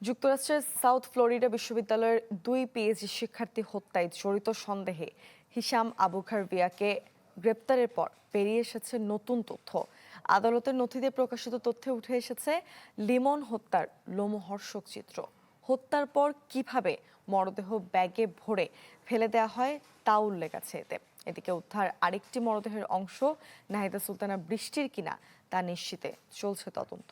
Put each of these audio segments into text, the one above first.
যুক্তরাষ্ট্রের south Florida বিশ্ববিদ্যালয়ের 2 PhD শিক্ষার্থী হত্যায় জড়িত সন্দেহে হিশাম আবু খারবিয়াকে গ্রেপ্তারের পর বেরিয়ে এসেছে নতুন তথ্য। আদালতের নথিতে প্রকাশিত তথ্যে উঠে এসেছে লিমন হত্যার লোমহর্ষক চিত্র। হত্যার পর কিভাবে মরদেহ ব্যাগে ভরে ফেলে দেওয়া হয় তা উল্লেখ আছে এতে। এদিকে উদ্ধার আরেকটি মরদেহের অংশ নাহিদা সুলতানা বৃষ্টির কিনা তা নিশ্চিতে চলছে তদন্ত।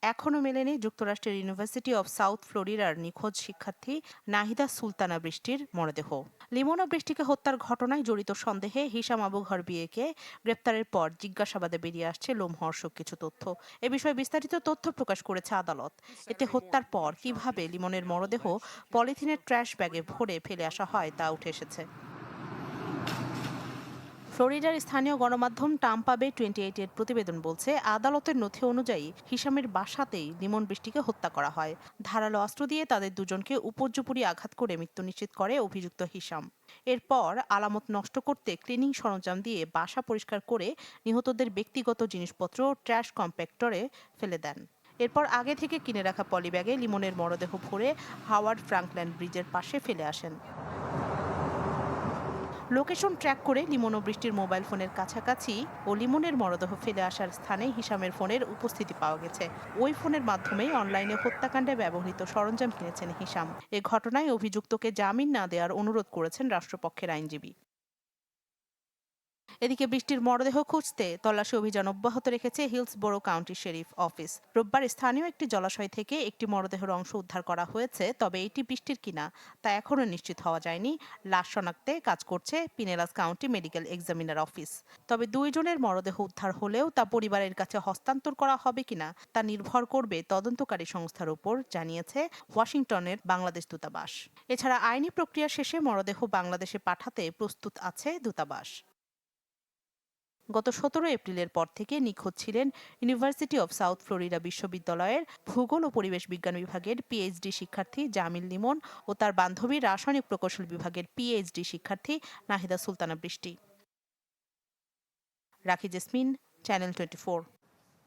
এখনও মেলেনি যুক্তরাষ্ট্রের ইউনিভার্সিটি অব সাউথ ফ্লোরিডার নিখোঁজ শিক্ষার্থী নাহিদা সুলতানা বৃষ্টির মরদেহ। লিমন বৃষ্টিকে হত্যার ঘটনায় জড়িত সন্দেহে হিশাম আবু ঘরবিয়েকে গ্রেপ্তারের পর জিজ্ঞাসাবাদে বেরিয়ে আসছে লোমহর্ষক কিছু তথ্য। এ বিষয়ে বিস্তারিত তথ্য প্রকাশ করেছে আদালত। এতে হত্যার পর কিভাবে লিমনের মরদেহ পলিথিনের ট্র্যাশ ব্যাগে ভরে ফেলে আসা হয় তা উঠে এসেছে। ফ্লোরিডার স্থানীয় গণমাধ্যম টাম্পা বে 28 এর প্রতিবেদন বলছে, আদালতের নথি অনুযায়ী হিশামের বাসাতেই লিমন বৃষ্টিকে হত্যা করা হয়। ধারালো অস্ত্র দিয়ে তাদের দুজনকে উপর্যুপরি আঘাত করে মৃত্যু নিশ্চিত করে অভিযুক্ত হিশাম। এরপর আলামত নষ্ট করতে ক্লিনিং সরঞ্জাম দিয়ে বাসা পরিষ্কার করে নিহতদের ব্যক্তিগত জিনিসপত্র ট্র্যাশ কম্প্যাক্টরে ফেলে দেন। এরপর আগে থেকে কিনে রাখা পলিব্যাগে লিমনের মরদেহ ভরে হাওয়ার্ড ফ্রাঙ্কল্যান্ড ব্রিজের পাশে ফেলে আসেন। লোকেশন ট্র্যাক করে লিমন ও বৃষ্টির মোবাইল ফোনের কাছাকাছি ও লিমনের মরদেহ ফেলে আসার স্থানে হিশামের ফোনের উপস্থিতি পাওয়া গেছে। ওই ফোনের মাধ্যমেই অনলাইনে হত্যাকাণ্ডে ব্যবহৃত সরঞ্জাম কিনেছেন হিশাম। এ ঘটনায় অভিযুক্তকে জামিন না দেওয়ার অনুরোধ করেছেন রাষ্ট্রপক্ষের আইনজীবী। এদিকে বৃষ্টির মরদেহ খুঁজতে তল্লাশি অভিযান অব্যাহত রেখেছে হিলসবোরো কাউন্টি শেরিফ অফিস। রোববার স্থানীয় একটি জলাশয় থেকে একটি মরদেহের অংশ উদ্ধার করা হয়েছে, তবে এটি বৃষ্টির কিনা তা এখনও নিশ্চিত হওয়া যায়নি। লাশ শনাক্তে কাজ করছে পিনেলাস কাউন্টি মেডিকেল এক্সামিনার অফিস। তবে 2 জনের মরদেহ উদ্ধার হলেও তা পরিবারের কাছে হস্তান্তর করা হবে কিনা তা নির্ভর করবে তদন্তকারী সংস্থার উপর, জানিয়েছে ওয়াশিংটনের বাংলাদেশ দূতাবাস। এছাড়া আইনি প্রক্রিয়া শেষে মরদেহ বাংলাদেশে পাঠাতে প্রস্তুত আছে দূতাবাস। গত 17 এপ্রিলের পর থেকে নিখোঁজ ছিলেন ইউনিভার্সিটি অব সাউথ ফ্লোরিডা বিশ্ববিদ্যালয়ের ভূগোল ও পরিবেশ বিজ্ঞান বিভাগের পিএইচডি শিক্ষার্থী জামিল লিমন ও তার বান্ধবী রাসায়নিক প্রকৌশল বিভাগের পিএইচডি শিক্ষার্থী নাহিদা সুলতানা বৃষ্টি। রাখি জেসমিন, চ্যানেল 24।